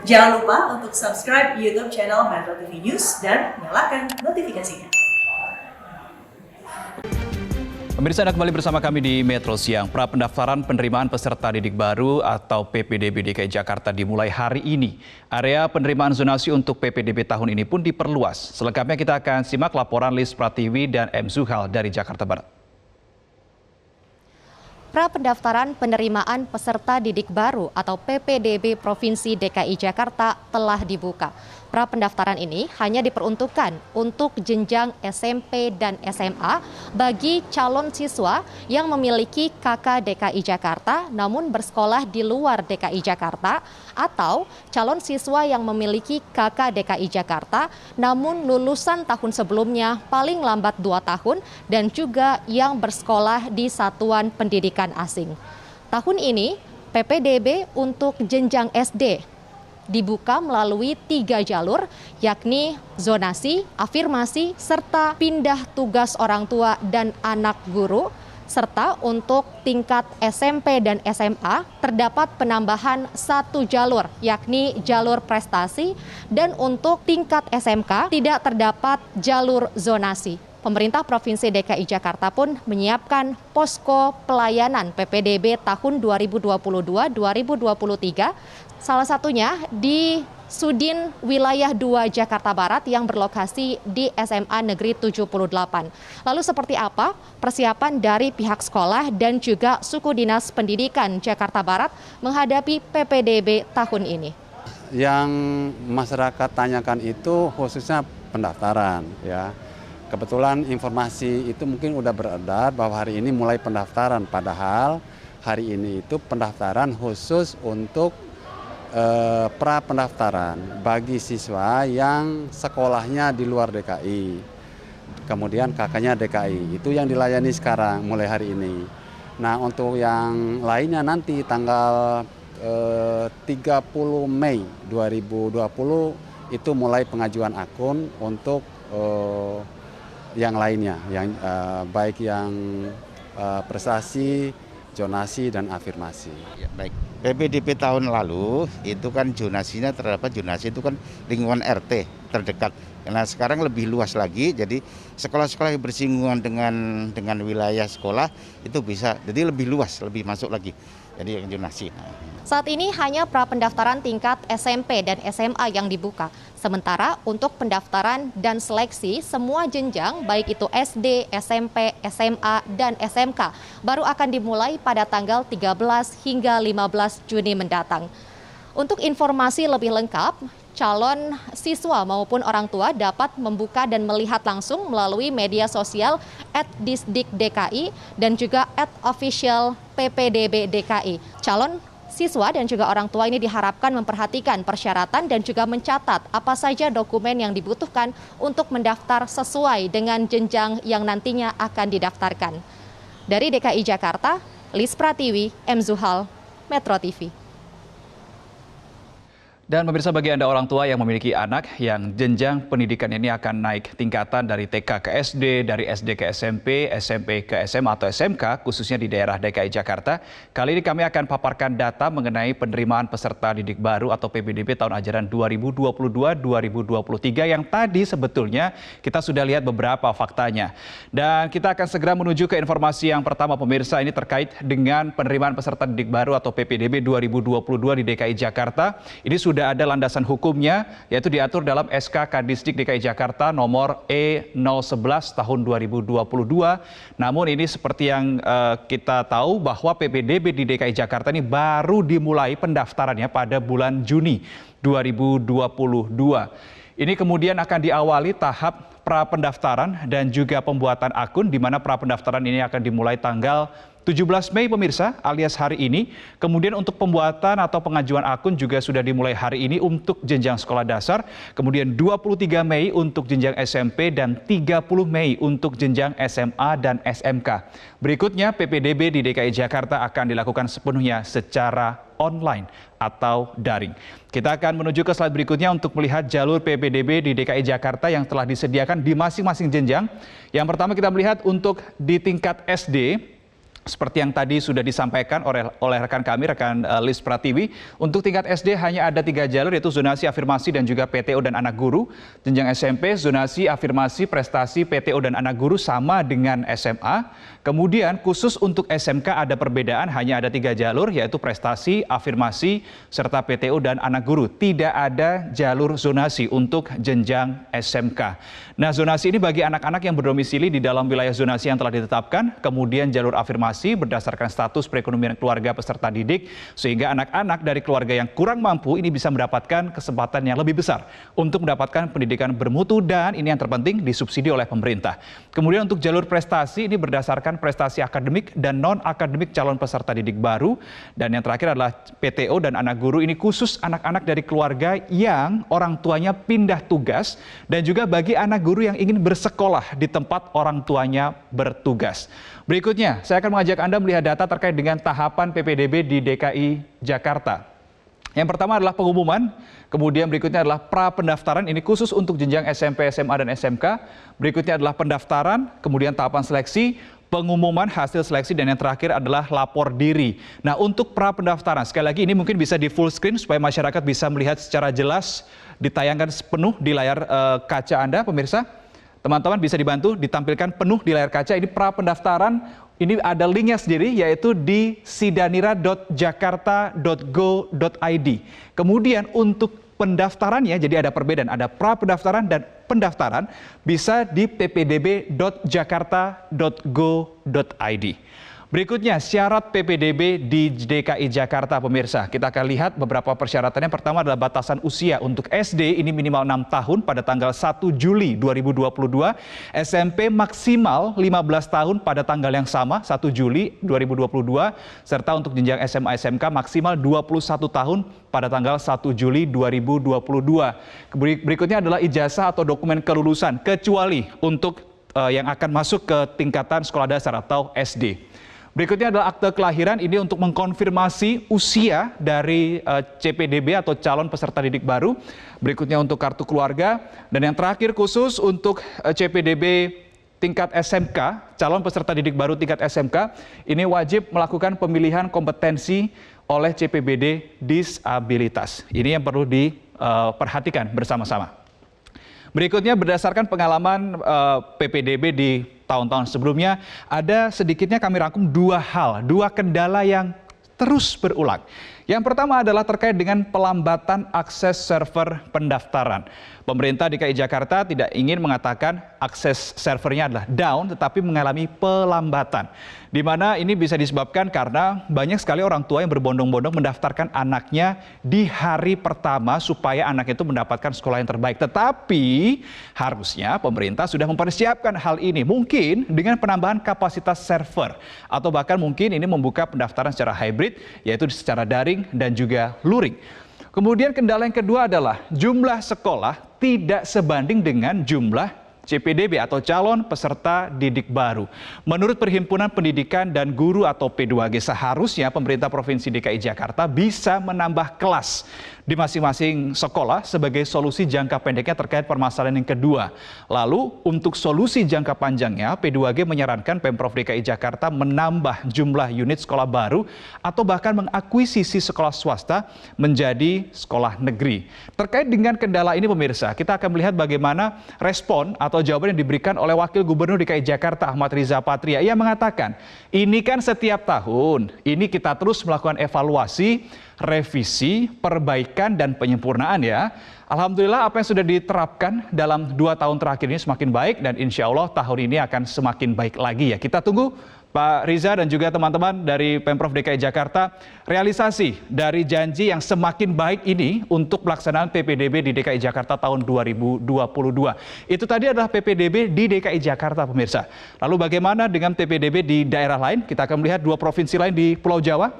Jangan lupa untuk subscribe YouTube channel Metro TV News dan nyalakan notifikasinya. Pemirsa, Anda kembali bersama kami di Metro Siang. Pra-pendaftaran penerimaan peserta didik baru atau PPDB DKI Jakarta dimulai hari ini. Area penerimaan zonasi untuk PPDB tahun ini pun diperluas. Selengkapnya kita akan simak laporan Lis Pratiwi dan M. Zuhal dari Jakarta Barat. Pra-pendaftaran penerimaan peserta didik baru atau PPDB Provinsi DKI Jakarta telah dibuka. Pra-pendaftaran ini hanya diperuntukkan untuk jenjang SMP dan SMA bagi calon siswa yang memiliki KK DKI Jakarta namun bersekolah di luar DKI Jakarta atau calon siswa yang memiliki KK DKI Jakarta namun lulusan tahun sebelumnya paling lambat 2 tahun dan juga yang bersekolah di satuan pendidikan asing. Tahun ini PPDB untuk jenjang SD dibuka melalui 3 jalur, yakni zonasi, afirmasi, serta pindah tugas orang tua dan anak guru. Serta untuk tingkat SMP dan SMA terdapat penambahan 1 jalur, yakni jalur prestasi, dan untuk tingkat SMK tidak terdapat jalur zonasi. Pemerintah Provinsi DKI Jakarta pun menyiapkan posko pelayanan PPDB tahun 2022-2023, salah satunya di Sudin Wilayah 2 Jakarta Barat yang berlokasi di SMA Negeri 78. Lalu seperti apa persiapan dari pihak sekolah dan juga Suku Dinas Pendidikan Jakarta Barat menghadapi PPDB tahun ini? Yang masyarakat tanyakan itu khususnya pendaftaran, ya. Kebetulan informasi itu mungkin udah beredar bahwa hari ini mulai pendaftaran, padahal hari ini itu pendaftaran khusus untuk pra-pendaftaran bagi siswa yang sekolahnya di luar DKI, kemudian kakaknya DKI, itu yang dilayani sekarang mulai hari ini. Nah, untuk yang lainnya nanti tanggal 30 Mei 2020 itu mulai pengajuan akun untuk yang lainnya, yang baik yang prestasi, zonasi, dan afirmasi. Ya, baik. PPDB tahun lalu itu kan zonasinya terdapat zonasi itu kan lingkungan RT terdekat. Nah sekarang lebih luas lagi, jadi sekolah-sekolah yang bersinggungan dengan wilayah sekolah itu bisa, jadi lebih luas, lebih masuk lagi. Jadi yang zonasi. Saat ini hanya pra-pendaftaran tingkat SMP dan SMA yang dibuka. Sementara untuk pendaftaran dan seleksi semua jenjang baik itu SD, SMP, SMA, dan SMK baru akan dimulai pada tanggal 13 hingga 15 Juni mendatang. Untuk informasi lebih lengkap, calon siswa maupun orang tua dapat membuka dan melihat langsung melalui media sosial @disdikdki dan juga @officialppdbdki. Calon siswa dan juga orang tua ini diharapkan memperhatikan persyaratan dan juga mencatat apa saja dokumen yang dibutuhkan untuk mendaftar sesuai dengan jenjang yang nantinya akan didaftarkan. Dari DKI Jakarta, Lis Pratiwi, M. Zuhal, Metro TV. Dan pemirsa, bagi Anda orang tua yang memiliki anak yang jenjang pendidikan ini akan naik tingkatan dari TK ke SD, dari SD ke SMP, SMP ke SMA atau SMK, khususnya di daerah DKI Jakarta. Kali ini kami akan paparkan data mengenai penerimaan peserta didik baru atau PPDB tahun ajaran 2022-2023 yang tadi sebetulnya kita sudah lihat beberapa faktanya. Dan kita akan segera menuju ke informasi yang pertama, pemirsa, ini terkait dengan penerimaan peserta didik baru atau PPDB 2022 di DKI Jakarta. Ini sudah ada landasan hukumnya, yaitu diatur dalam SK Kadisdik DKI Jakarta nomor E011 tahun 2022. Namun ini seperti yang kita tahu bahwa PPDB di DKI Jakarta ini baru dimulai pendaftarannya pada bulan Juni 2022. Ini kemudian akan diawali tahap pra-pendaftaran dan juga pembuatan akun, di mana pra-pendaftaran ini akan dimulai tanggal 17 Mei pemirsa, alias hari ini. Kemudian untuk pembuatan atau pengajuan akun juga sudah dimulai hari ini untuk jenjang sekolah dasar. Kemudian 23 Mei untuk jenjang SMP dan 30 Mei untuk jenjang SMA dan SMK. Berikutnya PPDB di DKI Jakarta akan dilakukan sepenuhnya secara online atau daring. Kita akan menuju ke slide berikutnya untuk melihat jalur PPDB di DKI Jakarta yang telah disediakan di masing-masing jenjang. Yang pertama kita melihat untuk di tingkat SD, Seperti yang tadi sudah disampaikan oleh rekan kami, rekan Lis Pratiwi, untuk tingkat SD hanya ada 3 jalur, yaitu zonasi, afirmasi, dan juga PTO dan anak guru. Jenjang SMP, zonasi, afirmasi, prestasi, PTO, dan anak guru sama dengan SMA. Kemudian khusus untuk SMK ada perbedaan, hanya ada 3 jalur, yaitu prestasi, afirmasi, serta PTO dan anak guru. Tidak ada jalur zonasi untuk jenjang SMK. Nah, zonasi ini bagi anak-anak yang berdomisili di dalam wilayah zonasi yang telah ditetapkan, kemudian jalur afirmasi berdasarkan status perekonomian keluarga peserta didik, sehingga anak-anak dari keluarga yang kurang mampu ini bisa mendapatkan kesempatan yang lebih besar untuk mendapatkan pendidikan bermutu, dan ini yang terpenting disubsidi oleh pemerintah. Kemudian untuk jalur prestasi ini berdasarkan prestasi akademik dan non-akademik calon peserta didik baru, dan yang terakhir adalah PTO dan anak guru, ini khusus anak-anak dari keluarga yang orang tuanya pindah tugas, dan juga bagi anak guru yang ingin bersekolah di tempat orang tuanya bertugas. Berikutnya, saya akan mengajak Anda melihat data terkait dengan tahapan PPDB di DKI Jakarta. Yang pertama adalah pengumuman, kemudian berikutnya adalah pra-pendaftaran, ini khusus untuk jenjang SMP, SMA, dan SMK. Berikutnya adalah pendaftaran, kemudian tahapan seleksi, pengumuman hasil seleksi, dan yang terakhir adalah lapor diri. Nah, untuk pra-pendaftaran, sekali lagi ini mungkin bisa di full screen supaya masyarakat bisa melihat secara jelas, ditayangkan sepenuh di layar kaca Anda, pemirsa. Teman-teman bisa dibantu ditampilkan penuh di layar kaca. Ini pra-pendaftaran, ini ada linknya sendiri, yaitu di sidanira.jakarta.go.id. Kemudian untuk pendaftarannya, jadi ada perbedaan, ada pra-pendaftaran dan pendaftaran, bisa di ppdb.jakarta.go.id. Berikutnya, syarat PPDB di DKI Jakarta, pemirsa. Kita akan lihat beberapa persyaratannya. Pertama adalah batasan usia. Untuk SD ini minimal 6 tahun pada tanggal 1 Juli 2022. SMP maksimal 15 tahun pada tanggal yang sama, 1 Juli 2022. Serta untuk jenjang SMA SMK maksimal 21 tahun pada tanggal 1 Juli 2022. Berikutnya adalah ijazah atau dokumen kelulusan, kecuali untuk yang akan masuk ke tingkatan sekolah dasar atau SD. Berikutnya adalah akte kelahiran, ini untuk mengkonfirmasi usia dari CPDB atau calon peserta didik baru. Berikutnya untuk kartu keluarga, dan yang terakhir khusus untuk CPDB tingkat SMK, calon peserta didik baru tingkat SMK, ini wajib melakukan pemilihan kompetensi oleh CPBD disabilitas. Ini yang perlu diperhatikan bersama-sama. Berikutnya, berdasarkan pengalaman PPDB di tahun-tahun sebelumnya, ada sedikitnya kami rangkum 2 kendala yang terus berulang. Yang pertama adalah terkait dengan pelambatan akses server pendaftaran. Pemerintah DKI Jakarta tidak ingin mengatakan akses servernya adalah down, tetapi mengalami pelambatan. Di mana ini bisa disebabkan karena banyak sekali orang tua yang berbondong-bondong mendaftarkan anaknya di hari pertama supaya anak itu mendapatkan sekolah yang terbaik. Tetapi harusnya pemerintah sudah mempersiapkan hal ini. Mungkin dengan penambahan kapasitas server, atau bahkan mungkin ini membuka pendaftaran secara hybrid, yaitu secara daring dan juga luring. Kemudian kendala yang kedua adalah jumlah sekolah tidak sebanding dengan jumlah CPDB atau calon peserta didik baru. Menurut Perhimpunan Pendidikan dan Guru atau P2G, seharusnya pemerintah Provinsi DKI Jakarta bisa menambah kelas di masing-masing sekolah sebagai solusi jangka pendeknya terkait permasalahan yang kedua. Lalu untuk solusi jangka panjangnya, P2G menyarankan Pemprov DKI Jakarta menambah jumlah unit sekolah baru atau bahkan mengakuisisi sekolah swasta menjadi sekolah negeri. Terkait dengan kendala ini, pemirsa, kita akan melihat bagaimana respon atau jawaban yang diberikan oleh Wakil Gubernur DKI Jakarta Ahmad Riza Patria. Ia mengatakan, ini kan setiap tahun, ini kita terus melakukan evaluasi, revisi, perbaikan, dan penyempurnaan ya. Alhamdulillah apa yang sudah diterapkan dalam 2 tahun terakhir ini semakin baik, dan insya Allah tahun ini akan semakin baik lagi ya. Kita tunggu Pak Riza dan juga teman-teman dari Pemprov DKI Jakarta realisasi dari janji yang semakin baik ini untuk pelaksanaan PPDB di DKI Jakarta tahun 2022. Itu tadi adalah PPDB di DKI Jakarta, pemirsa. Lalu bagaimana dengan PPDB di daerah lain? Kita akan melihat 2 provinsi lain di Pulau Jawa.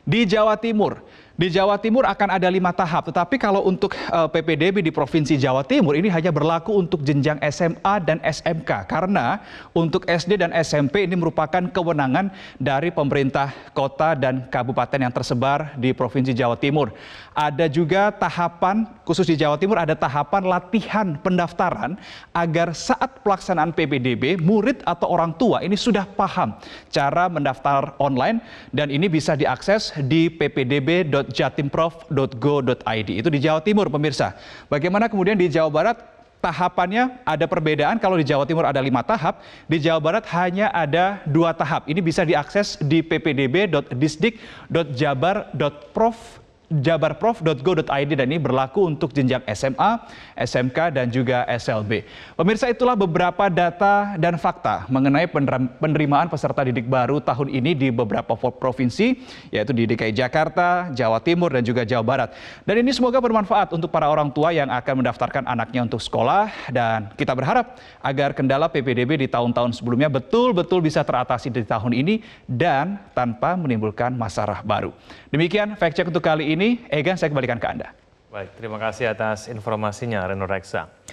Di Jawa Timur, Di Jawa Timur akan ada 5 tahap, tetapi kalau untuk PPDB di Provinsi Jawa Timur ini hanya berlaku untuk jenjang SMA dan SMK. Karena untuk SD dan SMP ini merupakan kewenangan dari pemerintah kota dan kabupaten yang tersebar di Provinsi Jawa Timur. Ada juga tahapan, khusus di Jawa Timur ada tahapan latihan pendaftaran agar saat pelaksanaan PPDB, murid atau orang tua ini sudah paham cara mendaftar online dan ini bisa diakses di ppdb.jatimprov.go.id. Itu di Jawa Timur, pemirsa. Bagaimana kemudian di Jawa Barat? Tahapannya ada perbedaan. Kalau di Jawa Timur ada 5 tahap, di Jawa Barat hanya ada 2 tahap. Ini bisa diakses di ppdb.disdik.jabarprov.go.id dan ini berlaku untuk jenjang SMA, SMK dan juga SLB. Pemirsa, itulah beberapa data dan fakta mengenai penerimaan peserta didik baru tahun ini di beberapa provinsi, yaitu di DKI Jakarta, Jawa Timur dan juga Jawa Barat. Dan ini semoga bermanfaat untuk para orang tua yang akan mendaftarkan anaknya untuk sekolah dan kita berharap agar kendala PPDB di tahun-tahun sebelumnya betul-betul bisa teratasi di tahun ini dan tanpa menimbulkan masalah baru. Demikian fact check untuk kali ini. Egan, saya kembalikan ke Anda. Baik, terima kasih atas informasinya, Reno Reksa.